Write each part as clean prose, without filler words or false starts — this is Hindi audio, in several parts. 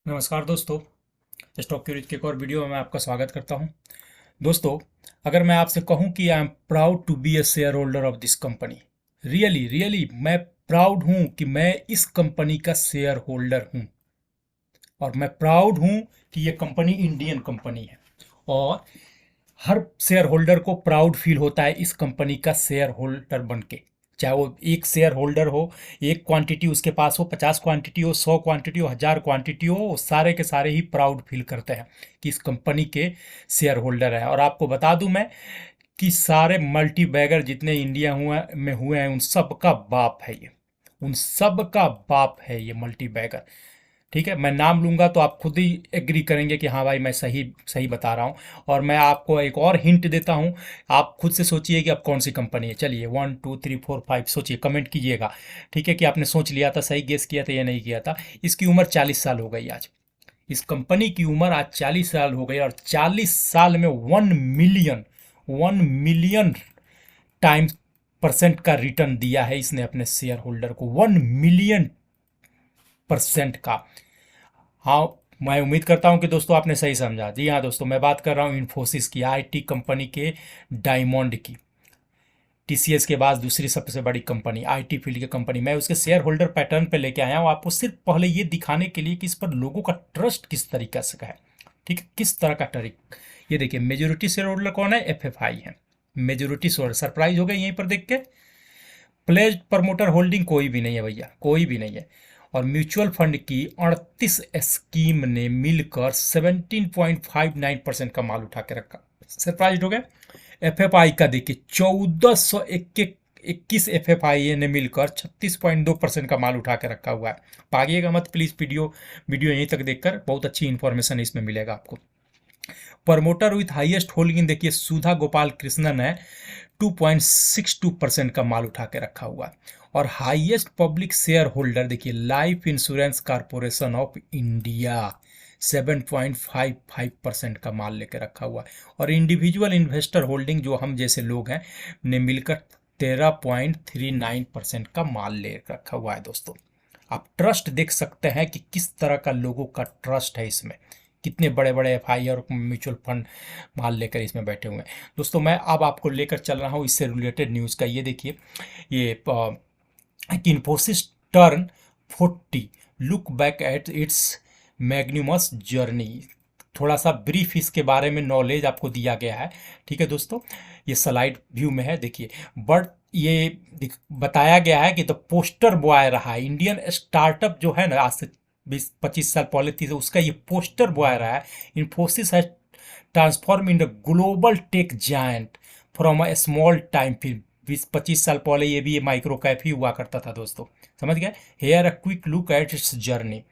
नमस्कार दोस्तों। स्टॉक क्यूरीज के एक और वीडियो में मैं आपका स्वागत करता हूं। दोस्तों, अगर मैं आपसे कहूं कि I am proud to be a share holder of this company, really really मैं प्राउड हूं कि मैं इस कंपनी का शेयर होल्डर हूं। और मैं प्राउड हूं कि ये कंपनी इंडियन कंपनी है। और हर शेयर होल्डर को प्राउड फील होता है इस कंपनी का शेयर होल्डर बन के। चाहे वो एक शेयर होल्डर हो, एक क्वांटिटी उसके पास हो, 50 क्वांटिटी हो, 100 क्वांटिटी हो, 1000 क्वांटिटी हो, वो सारे के सारे ही प्राउड फील करते हैं कि इस कंपनी के शेयर होल्डर हैं। और आपको बता दूं मैं कि सारे मल्टी बैगर जितने इंडिया हुए हैं, उन सब का बाप है ये। उन सब का बाप है ये मल्टी बैगर। ठीक है, मैं नाम लूंगा तो आप खुद ही एग्री करेंगे कि हाँ भाई, मैं सही सही बता रहा हूँ। और मैं आपको एक और हिंट देता हूँ। आप खुद से सोचिए कि अब कौन सी कंपनी है। चलिए 1 2 3 4 5 सोचिए, कमेंट कीजिएगा। ठीक है, कि आपने सोच लिया था, सही गेस किया था या नहीं किया था। इसकी उम्र 40 साल हो गई आज। इस कंपनी की उम्र आज 40 साल हो गई, और 40 साल में 1 मिलियन टाइम परसेंट का रिटर्न दिया है इसने अपने शेयर होल्डर को। 1 मिलियन% का। हाँ, मैं उम्मीद करता हूँ कि दोस्तों आपने सही समझा। जी हाँ दोस्तों, मैं बात कर रहा हूँ इन्फोसिस की, आईटी कंपनी के डायमंड की। टीसीएस के बाद दूसरी सबसे बड़ी कंपनी, आईटी फील्ड की कंपनी। मैं उसके शेयर होल्डर पैटर्न पे लेके आया हूँ आपको, सिर्फ पहले ये दिखाने के लिए कि इस पर लोगों का ट्रस्ट किस तरीके से का है। ठीक है, किस तरह का ट्रिक। ये देखिए, मेजोरिटी शेयर होल्डर कौन है? एफएफआई है। मेजोरिटी शेयर, सरप्राइज हो गए यहीं पर देख के। प्लेज्ड प्रमोटर होल्डिंग कोई भी नहीं है भैया, कोई भी नहीं है। और म्यूचुअल फंड की 38 स्कीम ने मिलकर 17.59% का माल उठा के रखा। सरप्राइज हो गए। एफएफआई का देखिए, 1421 एफएफआई ने मिलकर 36.2% का माल उठा के रखा हुआ है। भागिएगा मत प्लीज, वीडियो वीडियो यहीं तक देखकर बहुत अच्छी इंफॉर्मेशन इसमें मिलेगा आपको। प्रमोटर विथ हाईएस्ट होल्डिंग देखिए, सुधा गोपाल कृष्णन है। 2.62% का माल उठा के रखा हुआ है। और हाईएस्ट पब्लिक शेयर होल्डर देखिए, life insurance corporation of India, 7.55% का माल लेके रखा हुआ है। और इंडिविजुअल इन्वेस्टर होल्डिंग, जो हम जैसे लोग हैं, ने मिलकर 13.39% का माल ले रखा हुआ है। दोस्तों, आप ट्रस्ट देख सकते हैं कि किस तरह का लोगों का ट्रस्ट है इसमें। कितने बड़े बड़े एफआई और म्यूचुअल फंड माल लेकर इसमें बैठे हुए हैं। दोस्तों, मैं अब आपको लेकर चल रहा हूँ इससे रिलेटेड न्यूज़ का। ये देखिए, ये Infosys turn 40, look back at its magnanimous journey. थोड़ा सा ब्रीफ इसके बारे में नॉलेज आपको दिया गया है। ठीक है दोस्तों, ये स्लाइड व्यू में है देखिए। बट ये बताया गया है कि द पोस्टर बॉय रहा है, इंडियन स्टार्टअप जो है ना, आज से 20 25 साल पहले थी, तो उसका ये पोस्टर बॉय रहा है। इन्फोसिस है transform in global tech giant from a small time film. 20 25 साल पहले ये माइक्रो कैप ही हुआ करता था दोस्तों। समझ गए? Here a quick look at its journey.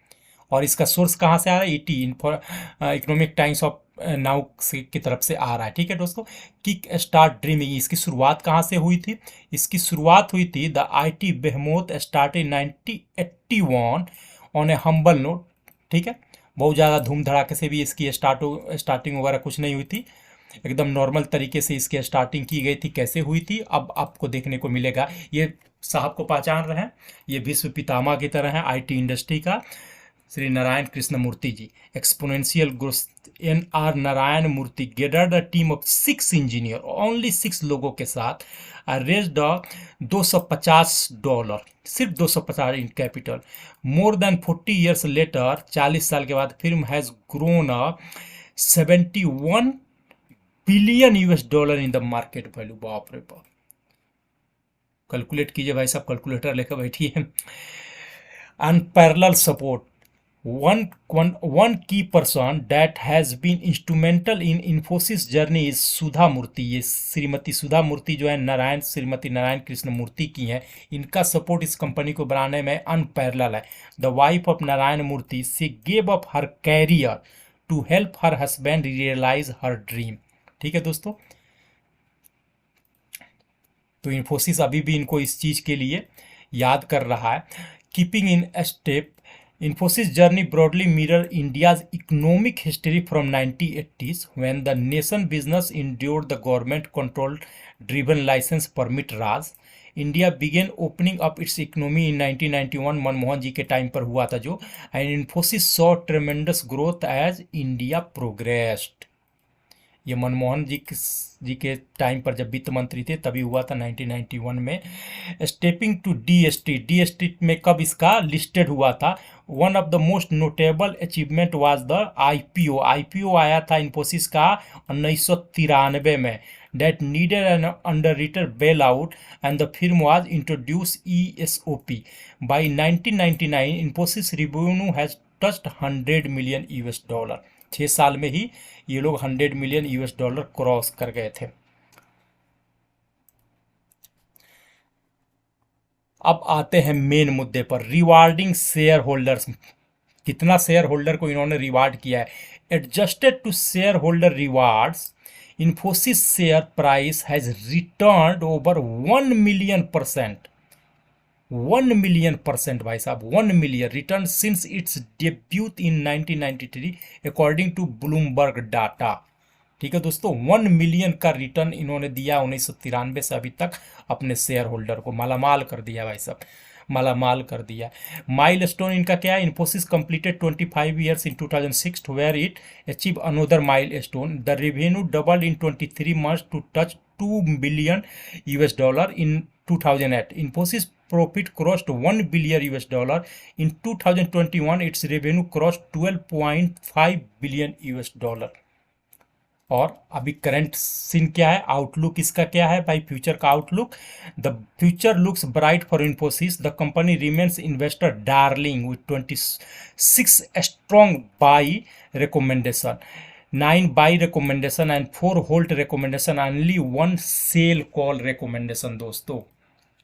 और इसका सोर्स कहाँ से आ रहा है? ET, Economic Times of Now की तरफ से आ रहा है। ठीक है दोस्तों, किक स्टार्ट ड्रीमिंग, इसकी शुरुआत कहाँ से हुई थी? इसकी शुरुआत हुई थी, the IT behemoth start in 1981 on a humble note. ठीक है, बहुत ज़्यादा धूम धड़ाके से भी इसकी स्टार्टिंग वगैरह कुछ नहीं हुई थी। एकदम नॉर्मल तरीके से इसकी स्टार्टिंग की गई थी। कैसे हुई थी अब आपको देखने को मिलेगा। ये साहब को पहचान रहे हैं, ये विश्व पितामह की तरह है आईटी इंडस्ट्री का, Shri Narayana Krishna Murthy ji. Exponential growth, N R Narayana Murthy gathered a team of 6 engineer, only 6 लोगों के साथ, रेज्ड $250, सिर्फ 250 in capital. More than 40 years later, 40 साल के बाद, firm has grown a 71 billion US dollar in the market value. बाप रे बाप, कैलकुलेट कीजिए भाई साहब, कैलकुलेटर लेकर बैठिए। Unparalleled support, one key person that has been instrumental in Infosys journey is सुधा मूर्ति। ये श्रीमती सुधा मूर्ति जो है, श्रीमती नारायण कृष्ण मूर्ति की हैं। इनका सपोर्ट इस कंपनी को बनाने में अनपैरेलल है। The wife of Narayan Murthy, she gave up her career to help her husband realise her dream. ठीक है दोस्तों, तो इन्फोसिस अभी भी इनको इस चीज़ के लिए याद कर रहा है। Keeping in step, Infosys journey broadly mirror India's economic history from 1980s, when the nation business endured the government controlled driven license permit Raj, India began opening up its economy in 1991, Manmohan ji के टाइम पर हुआ था जो। And Infosys saw tremendous growth as India progressed. ये मनमोहन जी के टाइम पर जब वित्त मंत्री थे तभी हुआ था 1991 में। स्टेपिंग टू डी स्ट्रीट में कब इसका लिस्टेड हुआ था? One of the most notable achievement was the IPO आया था इन्फोसिस का 1993 में। That needed an underwriter bailout and the firm was introduced ESOP. By 1999, Infosys revenue has touched $100 million। 6 साल में ही ये लोग $100 million क्रॉस कर गए थे। अब आते हैं मेन मुद्दे पर, रिवार्डिंग शेयर होल्डर्स। कितना शेयर होल्डर को इन्होंने रिवार्ड किया है? Adjusted to share holder rewards, Infosys share price has return over 1 million%। 1 million% भाई साहब, 1 million return since it's debut in 1993 according to Bloomberg data. ठीक है दोस्तों, 1 मिलियन का रिटर्न इन्होंने दिया 1993 से अभी तक अपने शेयर होल्डर को। मालामाल कर दिया भाई साहब, मालामाल कर दिया। माइलस्टोन इनका क्या है? Infosys completed 25 years in 2006 where it achieve another milestone. The revenue doubled in 23 months to touch $2 billion in 2008। Infosys profit crossed $1 billion in 2021। Its revenue crossed $12.5 billion। और अभी करंट सीन क्या है? आउटलुक इसका क्या है भाई? फ्यूचर का outlook, the future looks bright for Infosys. The company remains investor darling with 26 strong buy recommendation, 9 buy recommendation and 4 hold recommendation, only 1 sell call recommendation दोस्तों।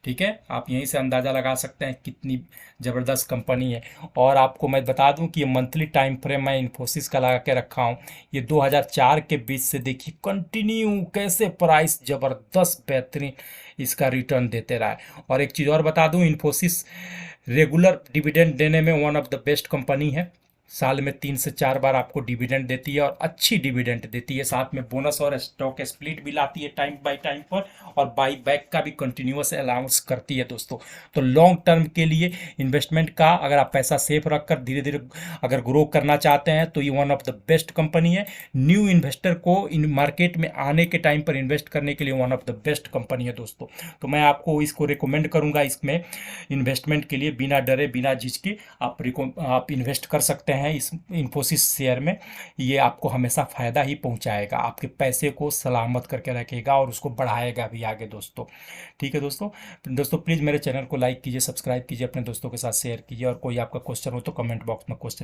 ठीक है, आप यहीं से अंदाज़ा लगा सकते हैं कितनी ज़बरदस्त कंपनी है। और आपको मैं बता दूं कि ये मंथली टाइम फ्रेम मैं इन्फोसिस का लगा के रखा हूं। ये 2004 के बीच से देखिए कंटिन्यू कैसे प्राइस ज़बरदस्त बेहतरीन इसका रिटर्न देते रहा है। और एक चीज़ और बता दूं, इन्फोसिस रेगुलर डिविडेंड देने में one of the best company है। साल में 3 से 4 बार आपको डिविडेंड देती है और अच्छी डिविडेंड देती है। साथ में बोनस और स्टॉक स्प्लिट भी लाती है टाइम बाय टाइम पर, और बाई बैक का भी कंटिन्यूस अलाउंस करती है दोस्तों। तो लॉन्ग टर्म के लिए इन्वेस्टमेंट का अगर आप पैसा सेफ रखकर धीरे धीरे अगर ग्रो करना चाहते हैं तो ये one of the best company है। न्यू इन्वेस्टर को इन मार्केट में आने के टाइम पर इन्वेस्ट करने के लिए one of the best company है दोस्तों। तो मैं आपको इसको रिकमेंड करूंगा, इसमें इन्वेस्टमेंट के लिए बिना डरे बिना झिझके आप इन्वेस्ट कर सकते हैं इस इन्फोसिस शेयर में। ये आपको हमेशा फ़ायदा ही पहुंचाएगा, आपके पैसे को सलामत करके रखेगा और उसको बढ़ाएगा भी आगे दोस्तों। ठीक है दोस्तों प्लीज़ मेरे चैनल को लाइक कीजिए, सब्सक्राइब कीजिए, अपने दोस्तों के साथ शेयर कीजिए। और कोई आपका क्वेश्चन हो तो कमेंट बॉक्स में क्वेश्चन